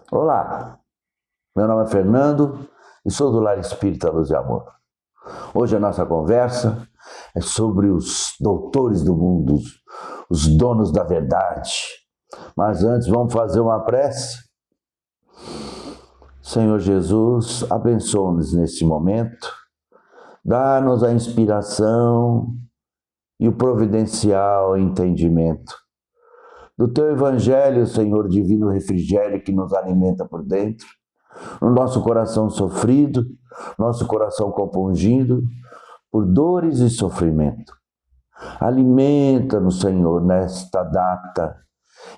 Olá, meu nome é Fernando e sou do Lar Espírita Luz e Amor. Hoje a nossa conversa é sobre os doutores do mundo, os donos da verdade. Mas antes vamos fazer uma prece? Senhor Jesus, abençoa-nos nesse momento, dá-nos a inspiração e o providencial entendimento do Teu Evangelho, Senhor, divino refrigério que nos alimenta por dentro, no nosso coração sofrido, nosso coração compungido por dores e sofrimento. Alimenta-nos, Senhor, nesta data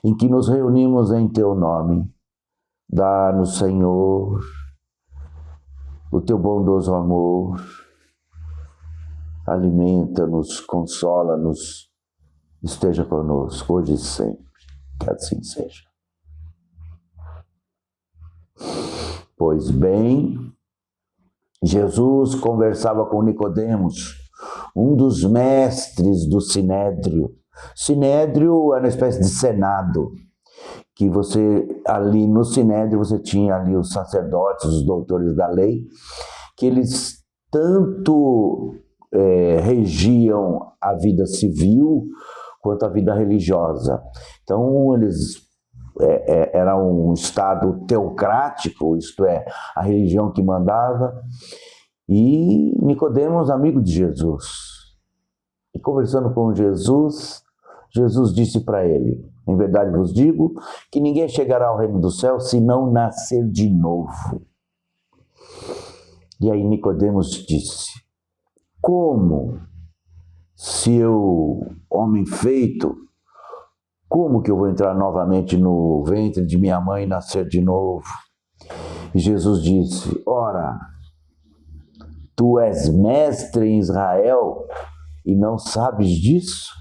em que nos reunimos em Teu nome. Dá-nos, Senhor, o Teu bondoso amor. Alimenta-nos, consola-nos, esteja conosco, hoje e sempre. Que assim seja. Pois bem, Jesus conversava com Nicodemos, um dos mestres do Sinédrio. Sinédrio era uma espécie de senado, que você, ali no Sinédrio, você tinha ali os sacerdotes, os doutores da lei, que eles tanto regiam a vida civil quanto a vida religiosa. Então, eles era um estado teocrático, isto é, a religião que mandava, e Nicodemos, amigo de Jesus. E conversando com Jesus, Jesus disse para ele: em verdade vos digo que ninguém chegará ao reino do céu se não nascer de novo. E aí Nicodemos disse: como? Se eu, homem feito, como que eu vou entrar novamente no ventre de minha mãe e nascer de novo? E Jesus disse: ora, tu és mestre em Israel e não sabes disso?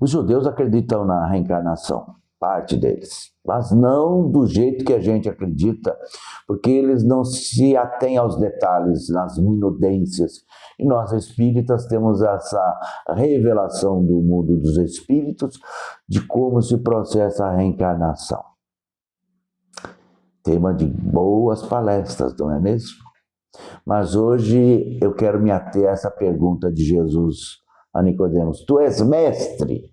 Os judeus acreditam na reencarnação, parte deles, mas não do jeito que a gente acredita, porque eles não se atêm aos detalhes, nas minudências. E nós espíritas temos essa revelação do mundo dos espíritos, de como se processa a reencarnação. Tema de boas palestras, não é mesmo? Mas hoje eu quero me ater a essa pergunta de Jesus a Nicodemos: tu és mestre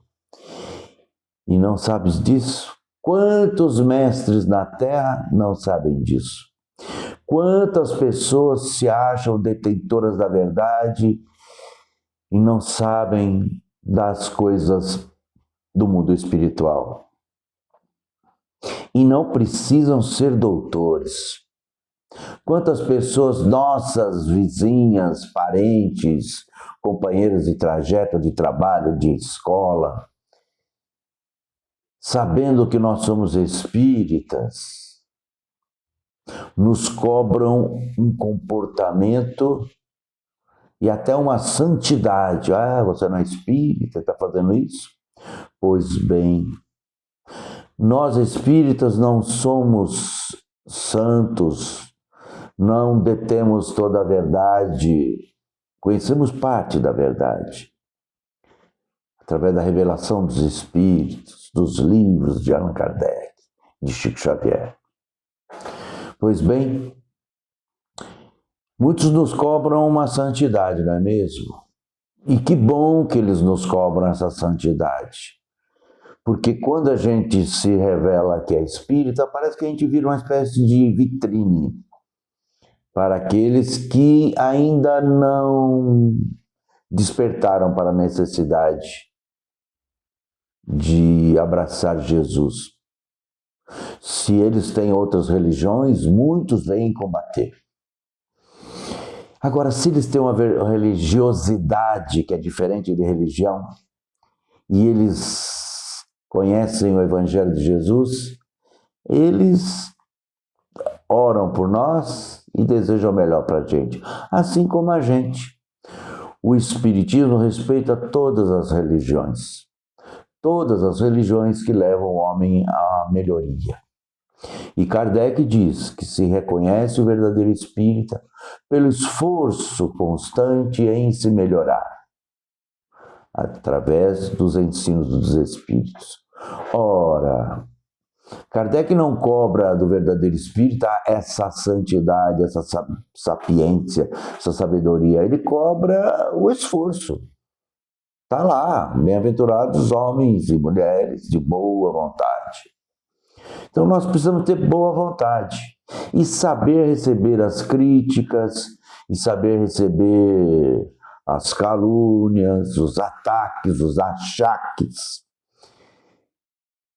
e não sabes disso? Quantos mestres na Terra não sabem disso? Quantas pessoas se acham detentoras da verdade e não sabem das coisas do mundo espiritual? E não precisam ser doutores. Quantas pessoas, nossas vizinhas, parentes, companheiros de trajeto, de trabalho, de escola, sabendo que nós somos espíritas, nos cobram um comportamento e até uma santidade. Ah, você não é espírita, está fazendo isso? Pois bem, nós espíritas não somos santos, não detemos toda a verdade, conhecemos parte da verdade, através da revelação dos espíritos, dos livros de Allan Kardec, de Chico Xavier. Pois bem, muitos nos cobram uma santidade, não é mesmo? E que bom que eles nos cobram essa santidade. Porque quando a gente se revela que é espírita, parece que a gente vira uma espécie de vitrine para aqueles que ainda não despertaram para a necessidade de abraçar Jesus. Se eles têm outras religiões, muitos vêm combater. Agora, se eles têm uma religiosidade que é diferente de religião, e eles conhecem o Evangelho de Jesus, eles oram por nós e desejam o melhor para a gente, assim como a gente. O Espiritismo respeita todas as religiões que levam o homem à melhoria. E Kardec diz que se reconhece o verdadeiro espírita pelo esforço constante em se melhorar, através dos ensinos dos espíritos. Ora, Kardec não cobra do verdadeiro espírita essa santidade, essa sapiência, essa sabedoria. Ele cobra o esforço. Está lá, bem-aventurados homens e mulheres de boa vontade. Então nós precisamos ter boa vontade e saber receber as críticas, e saber receber as calúnias, os ataques, os achaques.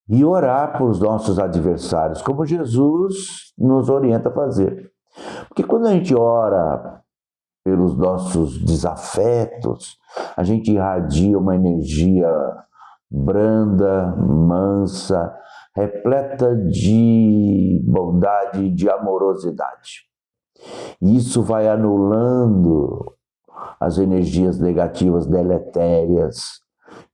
E orar por os nossos adversários, como Jesus nos orienta a fazer. Porque quando a gente ora pelos nossos desafetos, a gente irradia uma energia branda, mansa, repleta de bondade e de amorosidade. E isso vai anulando as energias negativas, deletérias,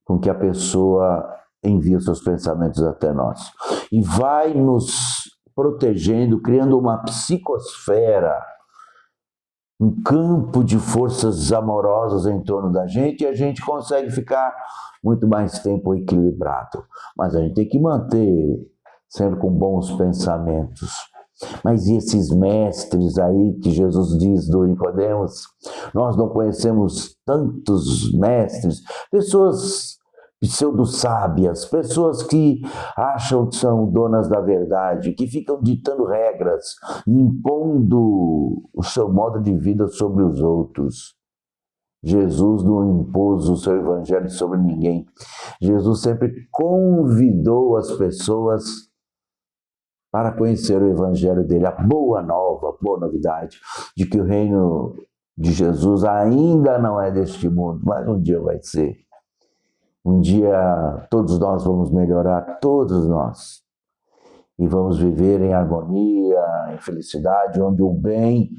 com que a pessoa envia seus pensamentos até nós. E vai nos protegendo, criando uma psicosfera, um campo de forças amorosas em torno da gente, e a gente consegue ficar muito mais tempo equilibrado. Mas a gente tem que manter sempre com bons pensamentos. Mas e esses mestres aí que Jesus diz do Nicodemos? Nós não conhecemos tantos mestres, pessoas pseudo-sábias, pessoas que acham que são donas da verdade, que ficam ditando regras, impondo o seu modo de vida sobre os outros. Jesus não impôs o seu evangelho sobre ninguém. Jesus sempre convidou as pessoas para conhecer o evangelho dele, a boa nova, a boa novidade, de que o reino de Jesus ainda não é deste mundo, mas um dia vai ser. Um dia todos nós vamos melhorar, todos nós, e vamos viver em harmonia, em felicidade, onde o bem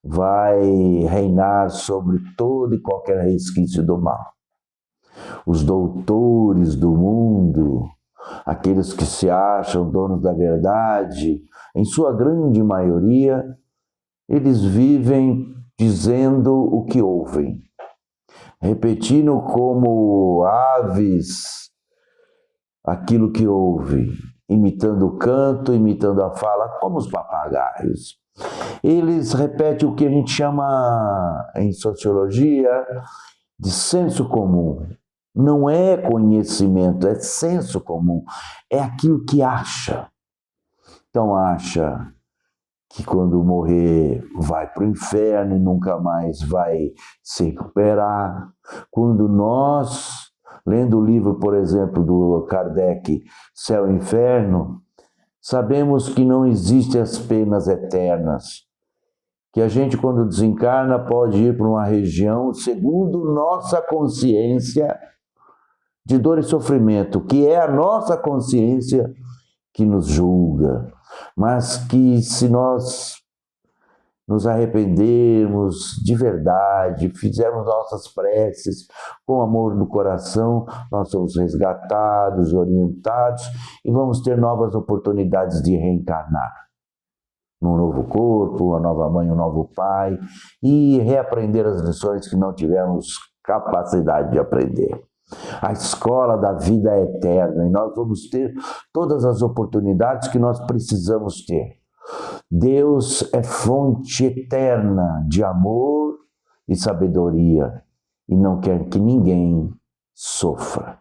vai reinar sobre todo e qualquer resquício do mal. Os doutores do mundo, aqueles que se acham donos da verdade, em sua grande maioria, eles vivem dizendo o que ouvem, repetindo como aves aquilo que ouve, imitando o canto, imitando a fala, como os papagaios. Eles repetem o que a gente chama em sociologia de senso comum. Não é conhecimento, é senso comum. É aquilo que acha. Então acha que quando morrer vai para o inferno e nunca mais vai se recuperar. Quando nós, lendo o livro, por exemplo, do Kardec, Céu e Inferno, sabemos que não existem as penas eternas, que a gente, quando desencarna, pode ir para uma região, segundo nossa consciência, de dor e sofrimento, que é a nossa consciência que nos julga, mas que se nós nos arrependermos de verdade, fizermos nossas preces com amor no coração, nós somos resgatados, orientados e vamos ter novas oportunidades de reencarnar num novo corpo, uma nova mãe, um novo pai, e reaprender as lições que não tivemos capacidade de aprender. A escola da vida é eterna e nós vamos ter todas as oportunidades que nós precisamos ter. Deus é fonte eterna de amor e sabedoria e não quer que ninguém sofra.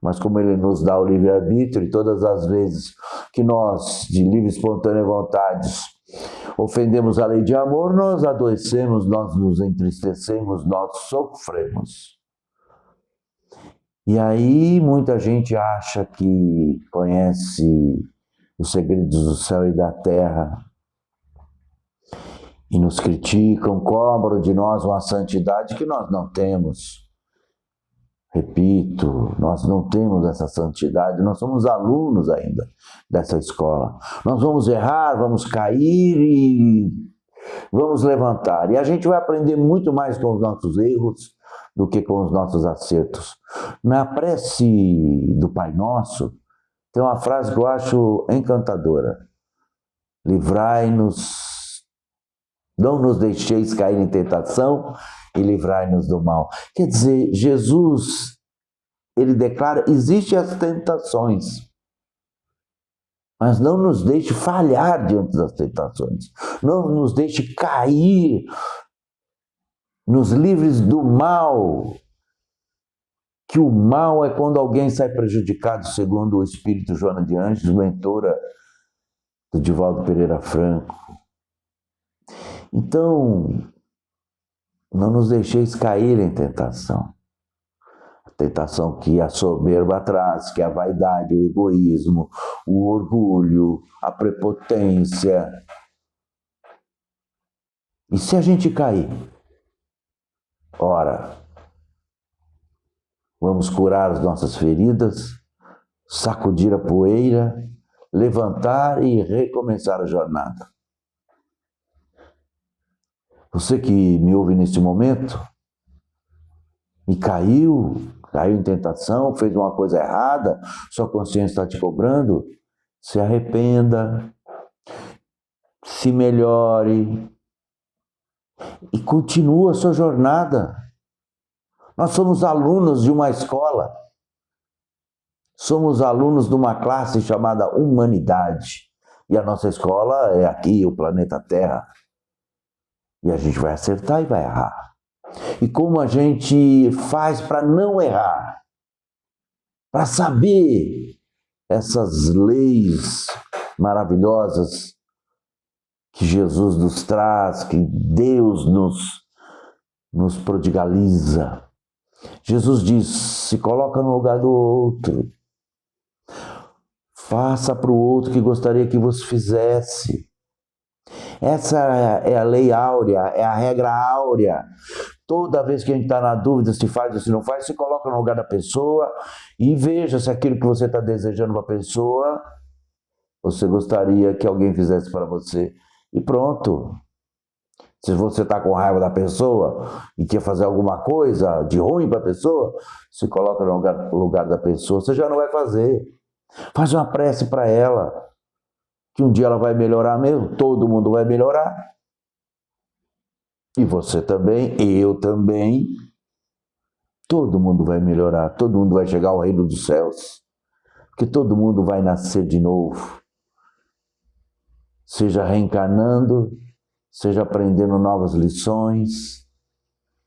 Mas como Ele nos dá o livre-arbítrio, e todas as vezes que nós, de livre e espontânea vontade, ofendemos a lei de amor, nós adoecemos, nós nos entristecemos, nós sofremos. E aí muita gente acha que conhece os segredos do céu e da terra e nos criticam, cobram de nós uma santidade que nós não temos. Repito, nós não temos essa santidade, nós somos alunos ainda dessa escola. Nós vamos errar, vamos cair e vamos levantar. E a gente vai aprender muito mais com os nossos erros do que com os nossos acertos. Na prece do Pai Nosso, tem uma frase que eu acho encantadora. Livrai-nos, não nos deixeis cair em tentação e livrai-nos do mal. Quer dizer, Jesus, ele declara, existem as tentações. Mas não nos deixe falhar diante das tentações. Não nos deixe cair. Nos livres do mal. Que o mal é quando alguém sai prejudicado, segundo o espírito Joana de Ângeles, mentora do Divaldo Pereira Franco. Então, não nos deixeis cair em tentação. A tentação que a soberba traz, que é a vaidade, o egoísmo, o orgulho, a prepotência. E se a gente cair? Ora, vamos curar as nossas feridas, sacudir a poeira, levantar e recomeçar a jornada. Você que me ouve neste momento e caiu em tentação, fez uma coisa errada, sua consciência está te cobrando, se arrependa, se melhore e continue a sua jornada. Nós somos alunos de uma escola, somos alunos de uma classe chamada Humanidade. E a nossa escola é aqui, o planeta Terra. E a gente vai acertar e vai errar. E como a gente faz para não errar? Para saber essas leis maravilhosas que Jesus nos traz, que Deus nos prodigaliza. Jesus diz, se coloca no lugar do outro. Faça para o outro o que gostaria que você fizesse. Essa é a lei áurea, é a regra áurea. Toda vez que a gente está na dúvida se faz ou se não faz, se coloca no lugar da pessoa e veja se aquilo que você está desejando para a pessoa, você gostaria que alguém fizesse para você. E pronto. Se você está com raiva da pessoa e quer fazer alguma coisa de ruim para a pessoa, se coloca no lugar da pessoa, você já não vai fazer. Faz uma prece para ela, que um dia ela vai melhorar mesmo, todo mundo vai melhorar. E você também, eu também. Todo mundo vai melhorar, todo mundo vai chegar ao reino dos céus. Porque todo mundo vai nascer de novo. Seja reencarnando, seja aprendendo novas lições,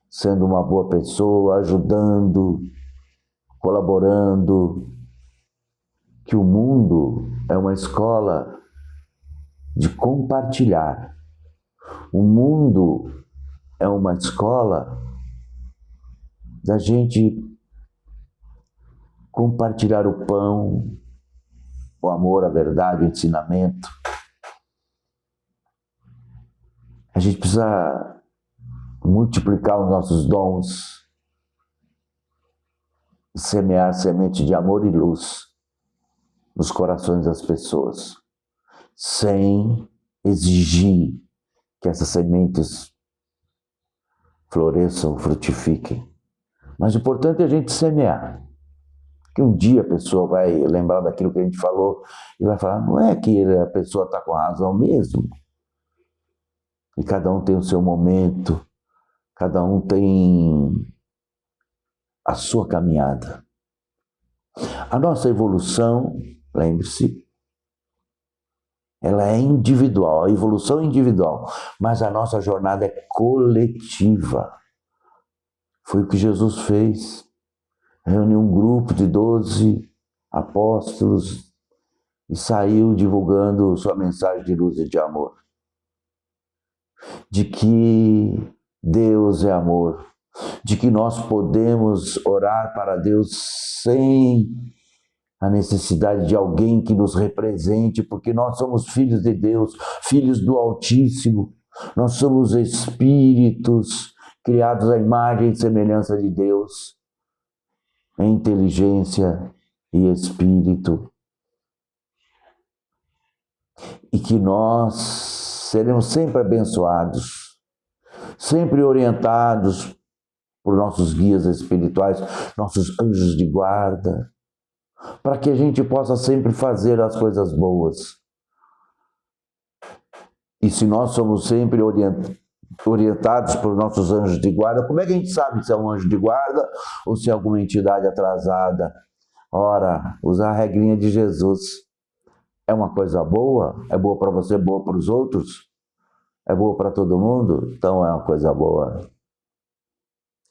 sendo uma boa pessoa, ajudando, colaborando. Que o mundo é uma escola de compartilhar. O mundo é uma escola da gente compartilhar o pão, o amor, a verdade, o ensinamento. A gente precisa multiplicar os nossos dons, semear semente de amor e luz nos corações das pessoas, sem exigir que essas sementes floresçam, frutifiquem. Mas o importante é a gente semear. Que um dia a pessoa vai lembrar daquilo que a gente falou e vai falar, não é que a pessoa está com razão mesmo? E cada um tem o seu momento, cada um tem a sua caminhada. A nossa evolução, lembre-se, ela é individual, a evolução é individual, mas a nossa jornada é coletiva. Foi o que Jesus fez. Reuniu um grupo de 12 apóstolos e saiu divulgando sua mensagem de luz e de amor. De que Deus é amor, de que nós podemos orar para Deus sem a necessidade de alguém que nos represente, porque nós somos filhos de Deus, filhos do Altíssimo, nós somos espíritos criados à imagem e semelhança de Deus, em inteligência e espírito, e que nós seremos sempre abençoados, sempre orientados por nossos guias espirituais, nossos anjos de guarda, para que a gente possa sempre fazer as coisas boas. E se nós somos sempre orientados por nossos anjos de guarda, como é que a gente sabe se é um anjo de guarda ou se é alguma entidade atrasada? Ora, usar a regrinha de Jesus. é uma coisa boa? É boa para você, boa para os outros? É boa para todo mundo? Então é uma coisa boa.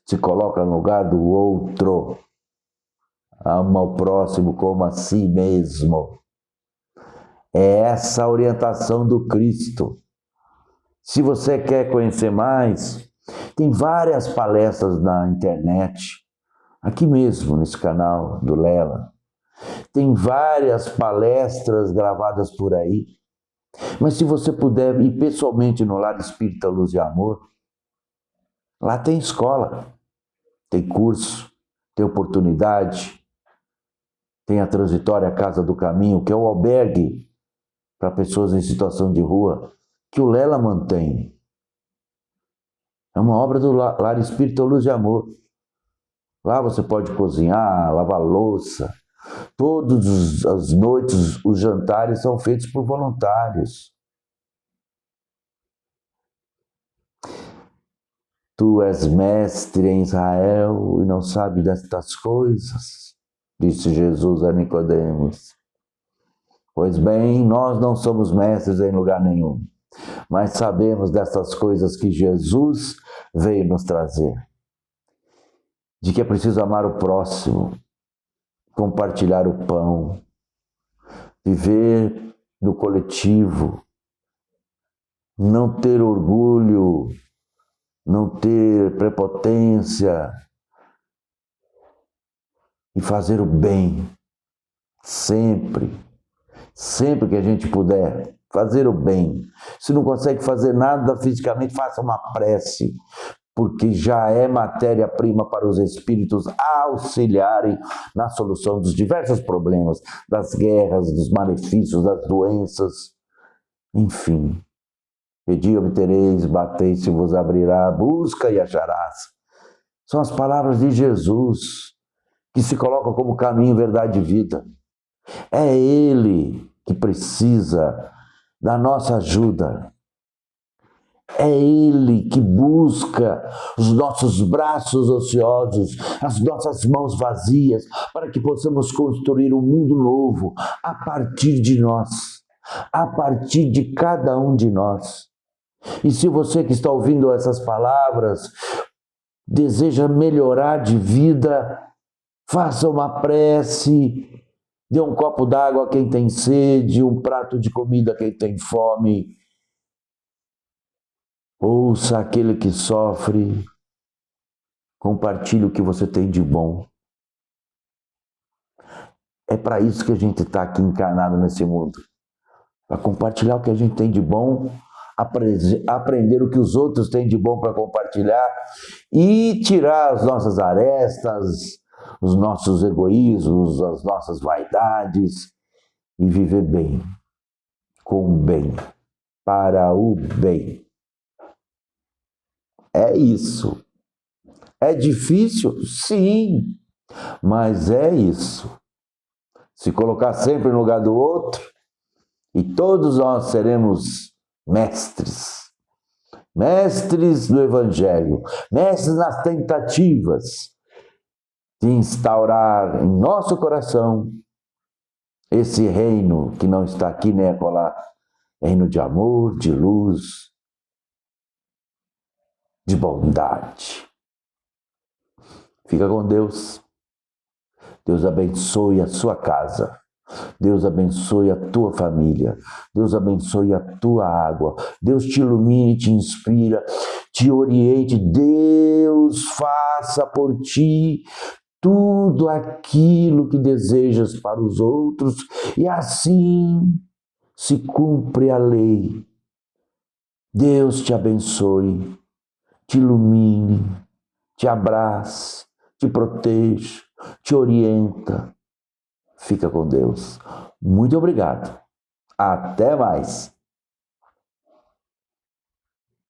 Se coloca no lugar do outro. Ama o próximo como a si mesmo. É essa a orientação do Cristo. Se você quer conhecer mais, tem várias palestras na internet, aqui mesmo nesse canal do Lela. Tem várias palestras gravadas por aí. Mas se você puder ir pessoalmente no Lar Espírita Luz e Amor, lá tem escola, tem curso, tem oportunidade, tem a transitória Casa do Caminho, que é o albergue para pessoas em situação de rua, que o Lela mantém. É uma obra do Lar Espírita Luz e Amor. Lá você pode cozinhar, lavar louça. Todas as noites os jantares são feitos por voluntários. Tu és mestre em Israel e não sabe destas coisas, disse Jesus a Nicodemos. Pois bem, nós não somos mestres em lugar nenhum, mas sabemos dessas coisas que Jesus veio nos trazer. De que é preciso amar o próximo, compartilhar o pão, viver no coletivo, não ter orgulho, não ter prepotência e fazer o bem sempre que a gente puder, fazer o bem. Se não consegue fazer nada fisicamente, faça uma prece, porque já é matéria-prima para os espíritos auxiliarem na solução dos diversos problemas, das guerras, dos malefícios, das doenças, enfim. Pedi, obtereis, batei, se vos abrirá, busca e acharás. São as palavras de Jesus, que se colocam como caminho, verdade e vida. É Ele que precisa da nossa ajuda. É Ele que busca os nossos braços ociosos, as nossas mãos vazias, para que possamos construir um mundo novo a partir de nós, a partir de cada um de nós. E se você que está ouvindo essas palavras deseja melhorar de vida, faça uma prece, dê um copo d'água a quem tem sede, um prato de comida a quem tem fome. Ouça aquele que sofre, compartilhe o que você tem de bom. É para isso que a gente está aqui encarnado nesse mundo, para compartilhar o que a gente tem de bom, aprender o que os outros têm de bom para compartilhar e tirar as nossas arestas, os nossos egoísmos, as nossas vaidades e viver bem, com o bem, para o bem. É isso. É difícil? Sim, mas é isso. Se colocar sempre no lugar do outro, e todos nós seremos mestres. Mestres do Evangelho, mestres nas tentativas de instaurar em nosso coração esse reino que não está aqui nem acolá, reino de amor, de luz, de bondade. Fica com Deus. Deus abençoe a sua casa. Deus abençoe a tua família. Deus abençoe a tua água. Deus te ilumine, te inspira, te oriente. Deus faça por ti tudo aquilo que desejas para os outros e assim se cumpre a lei. Deus te abençoe, te ilumine, te abrace, te proteja, te orienta. Fica com Deus. Muito obrigado. Até mais.